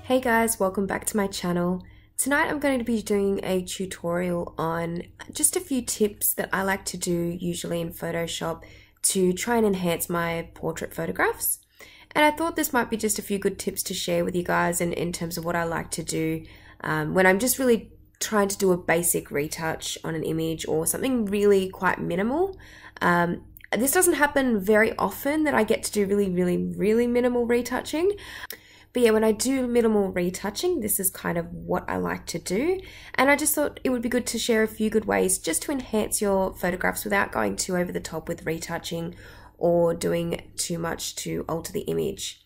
Hey guys, welcome back to my channel. Tonight I'm going to be doing a tutorial on just a few tips that I like to do usually in Photoshop to try and enhance my portrait photographs. And I thought this might be just a few good tips to share with you guys in terms of what I like to do when I'm just really trying to do a basic retouch on an image or something really quite minimal. This doesn't happen very often that I get to do really minimal retouching. But yeah, when I do minimal retouching, this is kind of what I like to do. And I just thought it would be good to share a few good ways just to enhance your photographs without going too over the top with retouching or doing too much to alter the image.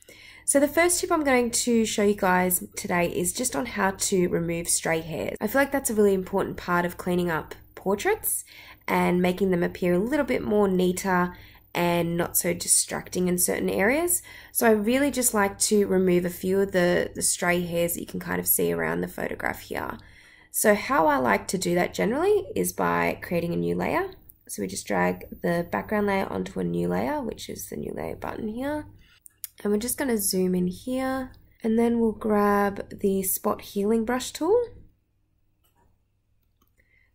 So the first tip I'm going to show you guys today is just on how to remove stray hairs. I feel like that's a really important part of cleaning up portraits and making them appear a little bit more neater and not so distracting in certain areas. So I really just like to remove a few of the stray hairs that you can kind of see around the photograph here. So how I like to do that generally is by creating a new layer. So we just drag the background layer onto a new layer, which is the new layer button here. And we're just going to zoom in here, and then we'll grab the spot healing brush tool.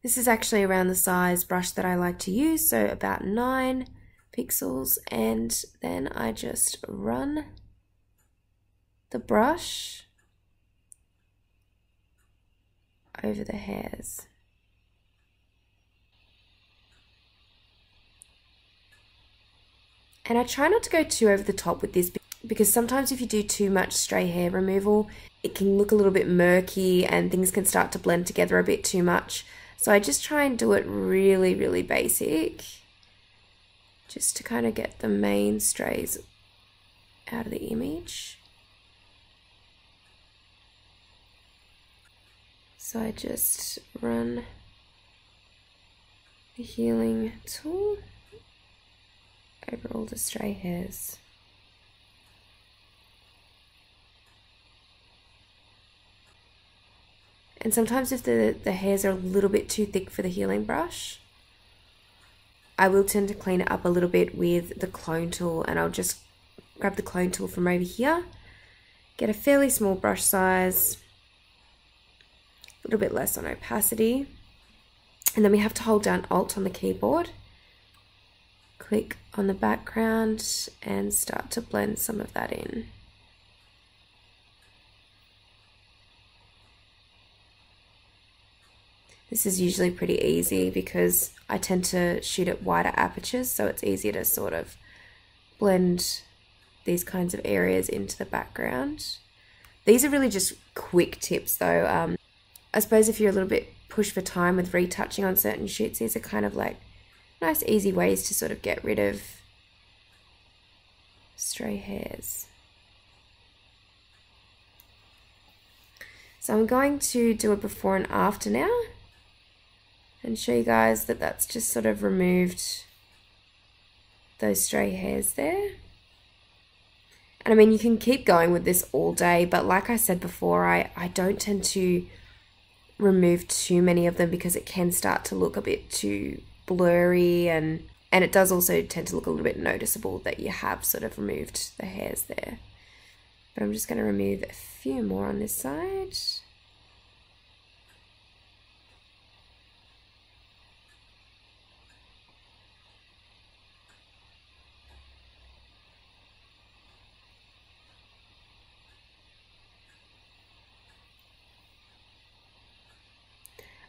This is actually around the size brush that I like to use, so about 9 pixels, and then I just run the brush over the hairs. And I try not to go too over the top with this because sometimes if you do too much stray hair removal, it can look a little bit murky and things can start to blend together a bit too much. So I just try and do it really basic, just to kind of get the main strays out of the image. So I just run the healing tool over all the stray hairs. And sometimes if the hairs are a little bit too thick for the healing brush, I will tend to clean it up a little bit with the clone tool, and I'll just grab the clone tool from over here, get a fairly small brush size, a little bit less on opacity, and then we have to hold down Alt on the keyboard, click on the background and start to blend some of that in. This is usually pretty easy because I tend to shoot at wider apertures, so it's easier to sort of blend these kinds of areas into the background. These are really just quick tips though. I suppose if you're a little bit pushed for time with retouching on certain shoots, these are kind of like nice easy ways to sort of get rid of stray hairs. So I'm going to do a before and after now, and show you guys that that's just sort of removed those stray hairs there. And I mean, you can keep going with this all day, but like I said before, I don't tend to remove too many of them because it can start to look a bit too blurry, and it does also tend to look a little bit noticeable that you have sort of removed the hairs there. But I'm just going to remove a few more on this side.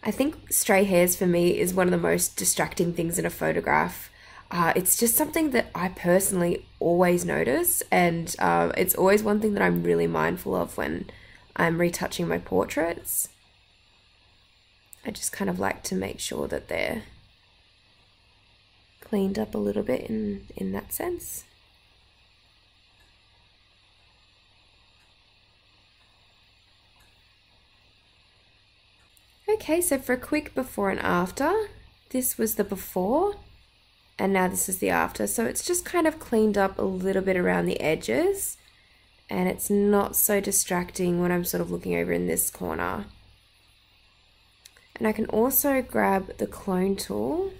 I think stray hairs for me is one of the most distracting things in a photograph. It's just something that I personally always notice, and it's always one thing that I'm really mindful of when I'm retouching my portraits. I just kind of like to make sure that they're cleaned up a little bit in that sense. Okay, so for a quick before and after, this was the before, and now this is the after. So it's just kind of cleaned up a little bit around the edges, and it's not so distracting when I'm sort of looking over in this corner. And I can also grab the clone tool,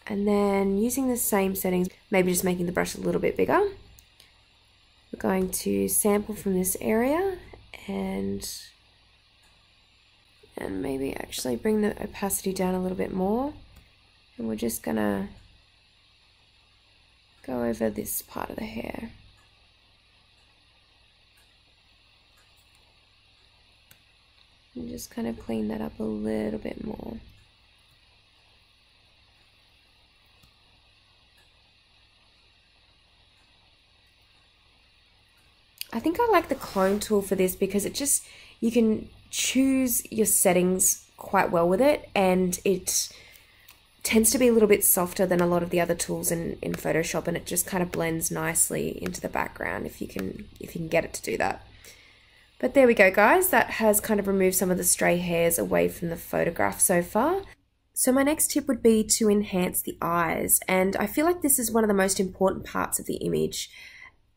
and then using the same settings, maybe just making the brush a little bit bigger. We're going to sample from this area and maybe actually bring the opacity down a little bit more. And we're just gonna go over this part of the hair. And just kind of clean that up a little bit more. I think I like the clone tool for this because it just, you can choose your settings quite well with it, and it tends to be a little bit softer than a lot of the other tools in Photoshop, and it just kind of blends nicely into the background if you can get it to do that. But there we go, guys. That has kind of removed some of the stray hairs away from the photograph so far. So my next tip would be to enhance the eyes, and I feel like this is one of the most important parts of the image,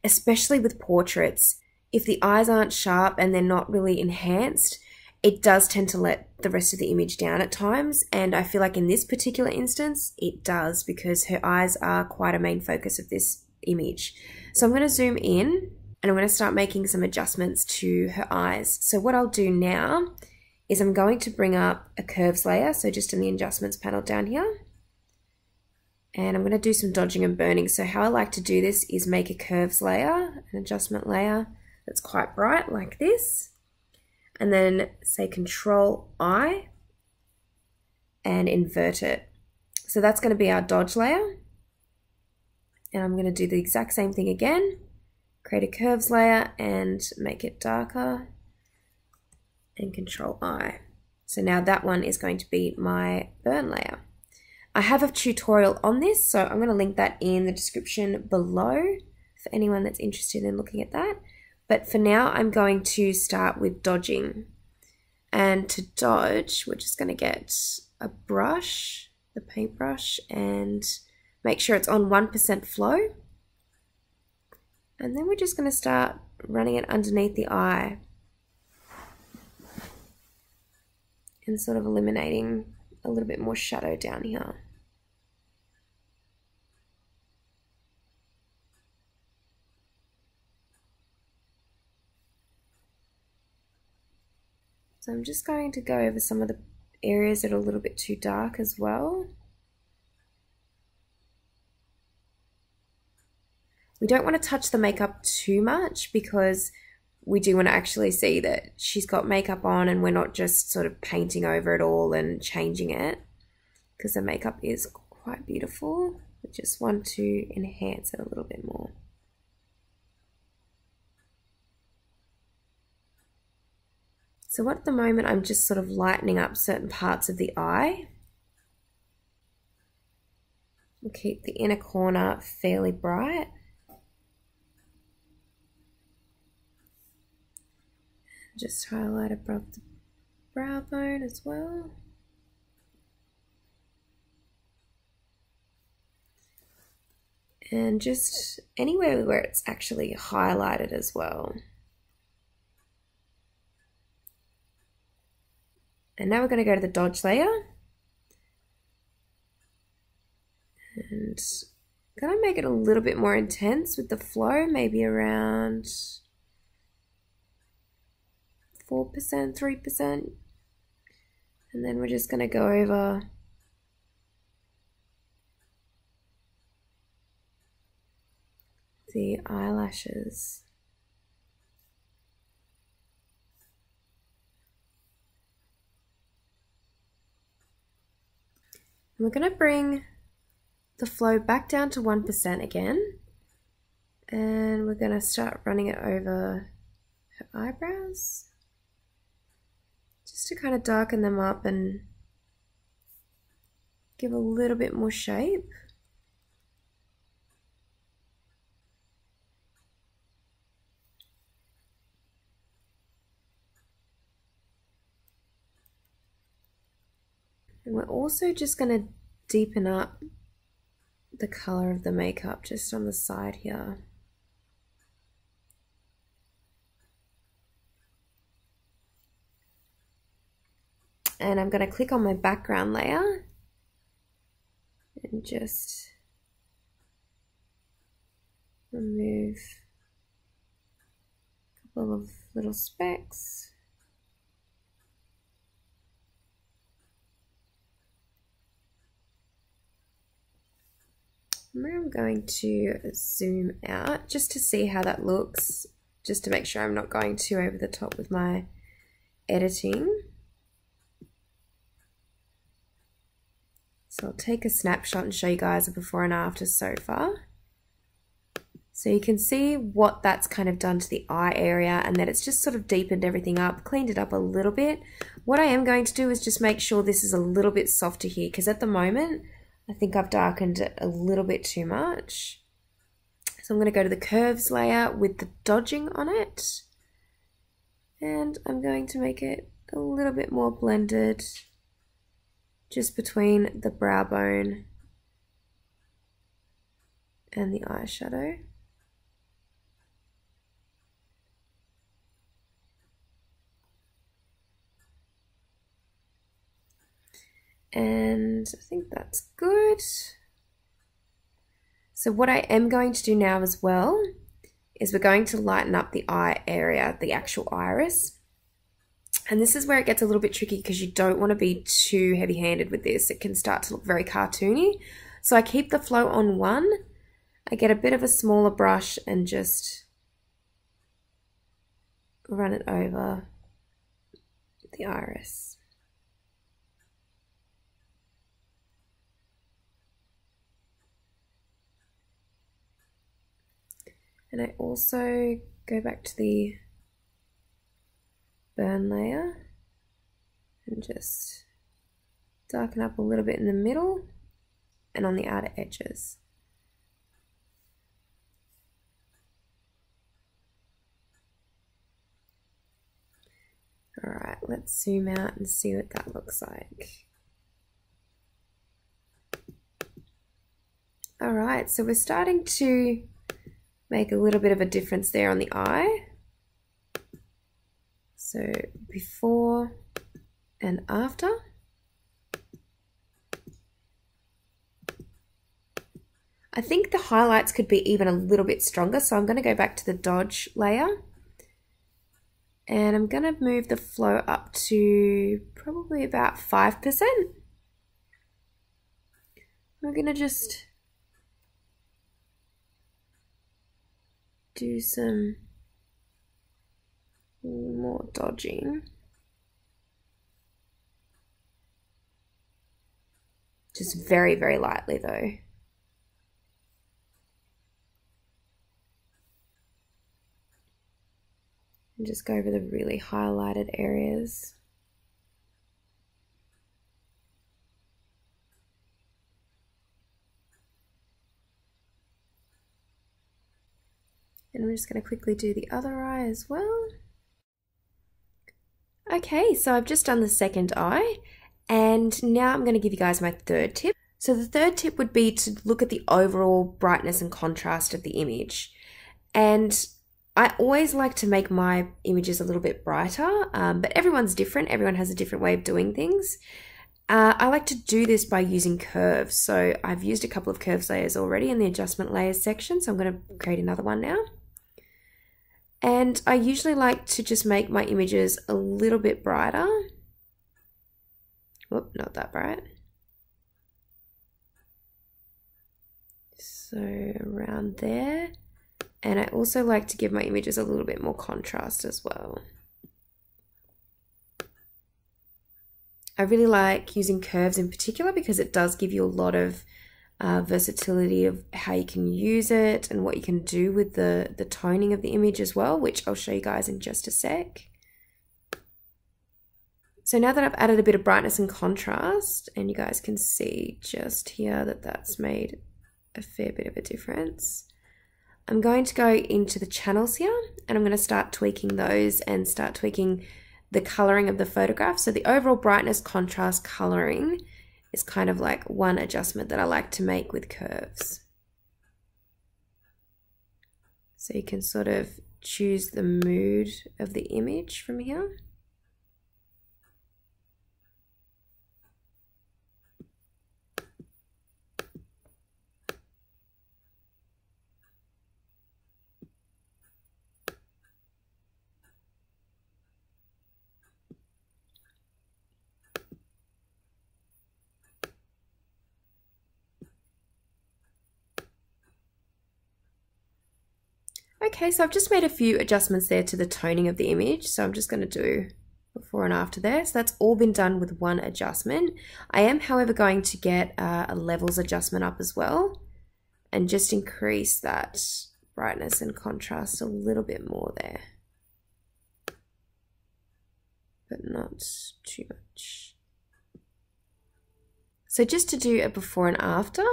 especially with portraits. If the eyes aren't sharp and they're not really enhanced, it does tend to let the rest of the image down at times, and I feel like in this particular instance it does, because her eyes are quite a main focus of this image. So I'm going to zoom in and I'm going to start making some adjustments to her eyes. So what I'll do now is I'm going to bring up a curves layer, so just in the adjustments panel down here, and I'm going to do some dodging and burning. So how I like to do this is make a curves layer, an adjustment layer that's quite bright like this, and then say Control I and invert it. So that's going to be our dodge layer, and I'm going to do the exact same thing again, create a curves layer and make it darker, and Control I. So now that one is going to be my burn layer. I have a tutorial on this, so I'm going to link that in the description below for anyone that's interested in looking at that. But for now, I'm going to start with dodging. And to dodge, we're just going to get a brush, the paintbrush, and make sure it's on 1% flow. And then we're just going to start running it underneath the eye and sort of eliminating a little bit more shadow down here. So I'm just going to go over some of the areas that are a little bit too dark as well. We don't want to touch the makeup too much because we do want to actually see that she's got makeup on and we're not just sort of painting over it all and changing it, because the makeup is quite beautiful. We just want to enhance it a little bit more. So at the moment, I'm just sort of lightening up certain parts of the eye. We'll keep the inner corner fairly bright. Just highlight above the brow bone as well. And just anywhere where it's actually highlighted as well. And now we're going to go to the dodge layer. And I'm going to make it a little bit more intense with the flow, maybe around 4%, 3%. And then we're just going to go over the eyelashes. We're going to bring the flow back down to 1% again, and we're going to start running it over her eyebrows just to kind of darken them up and give a little bit more shape. And we're also just going to deepen up the color of the makeup just on the side here. And I'm going to click on my background layer and just remove a couple of little specks. I'm going to zoom out just to see how that looks, just to make sure I'm not going too over the top with my editing. So I'll take a snapshot and show you guys a before and after so far. So you can see what that's kind of done to the eye area, and that it's just sort of deepened everything up, cleaned it up a little bit. What I am going to do is just make sure this is a little bit softer here, because at the moment I think I've darkened it a little bit too much. So I'm going to go to the curves layer with the dodging on it, and I'm going to make it a little bit more blended just between the brow bone and the eyeshadow. And I think that's good. So what I am going to do now as well is we're going to lighten up the eye area, the actual iris. And this is where it gets a little bit tricky because you don't want to be too heavy-handed with this. It can start to look very cartoony. So I keep the flow on 1. I get a bit of a smaller brush and just run it over the iris. And I also go back to the burn layer and just darken up a little bit in the middle and on the outer edges. All right, let's zoom out and see what that looks like. All right, so we're starting to make a little bit of a difference there on the eye. So before and after. I think the highlights could be even a little bit stronger, so I'm going to go back to the dodge layer. And I'm going to move the flow up to probably about 5%. We're going to just do some more dodging. Just very, very lightly though. And just go over the really highlighted areas. And we're just going to quickly do the other eye as well. Okay, so I've just done the second eye, and now I'm going to give you guys my third tip. So the third tip would be to look at the overall brightness and contrast of the image. And I always like to make my images a little bit brighter, but everyone's different. Everyone has a different way of doing things. I like to do this by using curves. So I've used a couple of curves layers already in the adjustment layers section, so I'm going to create another one now. And I usually like to just make my images a little bit brighter. Whoop, not that bright. So around there. And I also like to give my images a little bit more contrast as well. I really like using curves in particular because it does give you a lot of versatility of how you can use it and what you can do with the toning of the image as well, which I'll show you guys in just a sec. So now that I've added a bit of brightness and contrast, and you guys can see just here that that's made a fair bit of a difference, I'm going to go into the channels here and I'm going to start tweaking those and start tweaking the coloring of the photograph. So the overall brightness, contrast, coloring is kind of like one adjustment that I like to make with curves. So you can sort of choose the mood of the image from here. Okay, so I've just made a few adjustments there to the toning of the image. So I'm just going to do before and after there. So that's all been done with one adjustment. I am, however, going to get a levels adjustment up as well and just increase that brightness and contrast a little bit more there, but not too much. So just to do a before and after,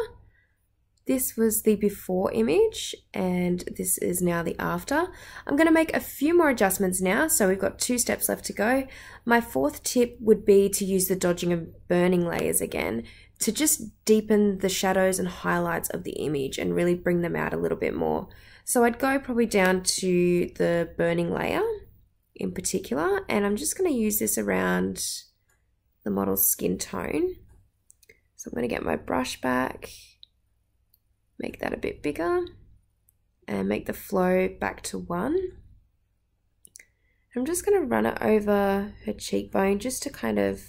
this was the before image and this is now the after. I'm going to make a few more adjustments now, so we've got 2 steps left to go. My 4th tip would be to use the dodging and burning layers again to just deepen the shadows and highlights of the image and really bring them out a little bit more. So I'd go probably down to the burning layer in particular, and I'm just going to use this around the model's skin tone. So I'm going to get my brush back, make that a bit bigger, and make the flow back to 1. I'm just going to run it over her cheekbone just to kind of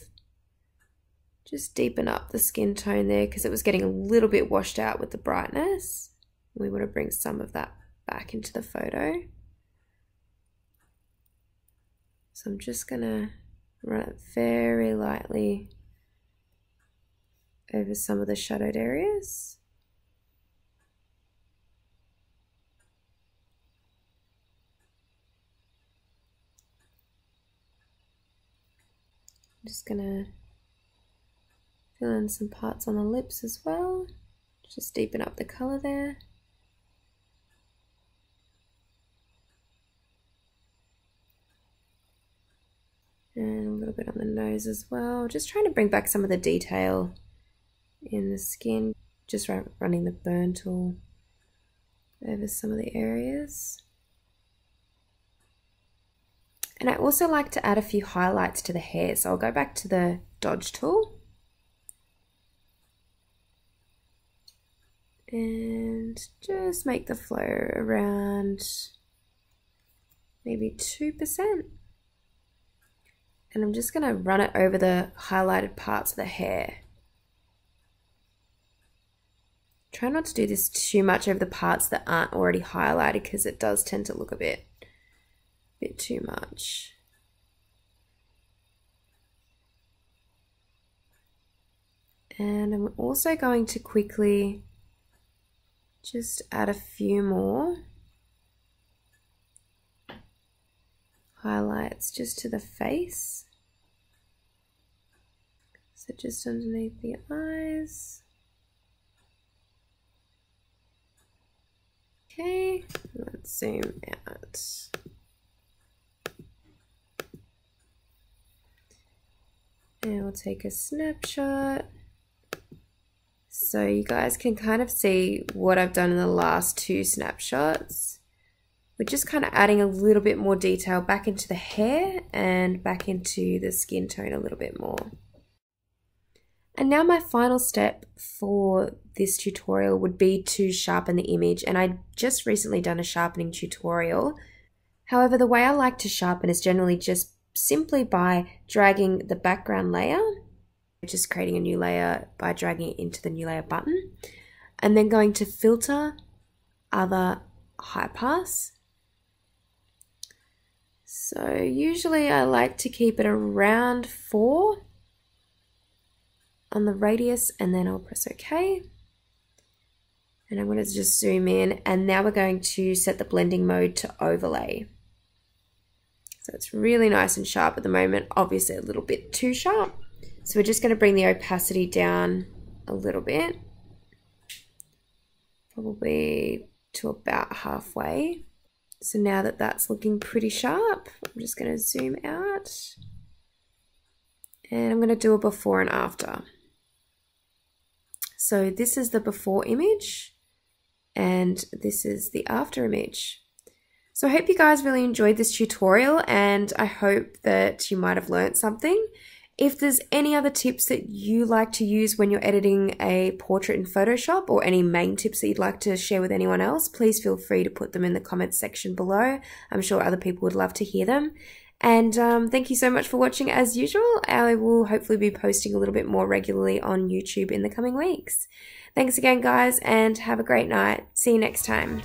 just deepen up the skin tone there, because it was getting a little bit washed out with the brightness. We want to bring some of that back into the photo. So I'm just going to run it very lightly over some of the shadowed areas. I'm just going to fill in some parts on the lips as well, just deepen up the colour there. And a little bit on the nose as well, just trying to bring back some of the detail in the skin, just running the burn tool over some of the areas. And I also like to add a few highlights to the hair, so I'll go back to the dodge tool and just make the flow around maybe 2%. And I'm just going to run it over the highlighted parts of the hair. Try not to do this too much over the parts that aren't already highlighted, because it does tend to look a bit too much. And I'm also going to quickly just add a few more highlights just to the face. So just underneath the eyes. Okay, let's zoom out. And we'll take a snapshot. So you guys can kind of see what I've done in the last 2 snapshots. We're just kind of adding a little bit more detail back into the hair and back into the skin tone a little bit more. And now my final step for this tutorial would be to sharpen the image, and I just recently done a sharpening tutorial. However, the way I like to sharpen is generally just simply by dragging the background layer, just creating a new layer by dragging it into the new layer button, and then going to filter, other, high pass. So usually I like to keep it around 4 on the radius, and then I'll press OK. And I'm going to just zoom in, and now we're going to set the blending mode to overlay. So it's really nice and sharp at the moment, obviously a little bit too sharp. So we're just going to bring the opacity down a little bit, probably to about halfway. So now that that's looking pretty sharp, I'm just going to zoom out, and I'm going to do a before and after. So this is the before image, and this is the after image. So I hope you guys really enjoyed this tutorial, and I hope that you might have learned something. If there's any other tips that you like to use when you're editing a portrait in Photoshop, or any main tips that you'd like to share with anyone else, please feel free to put them in the comments section below. I'm sure other people would love to hear them. And thank you so much for watching as usual. I will hopefully be posting a little bit more regularly on YouTube in the coming weeks. Thanks again, guys, and have a great night. See you next time.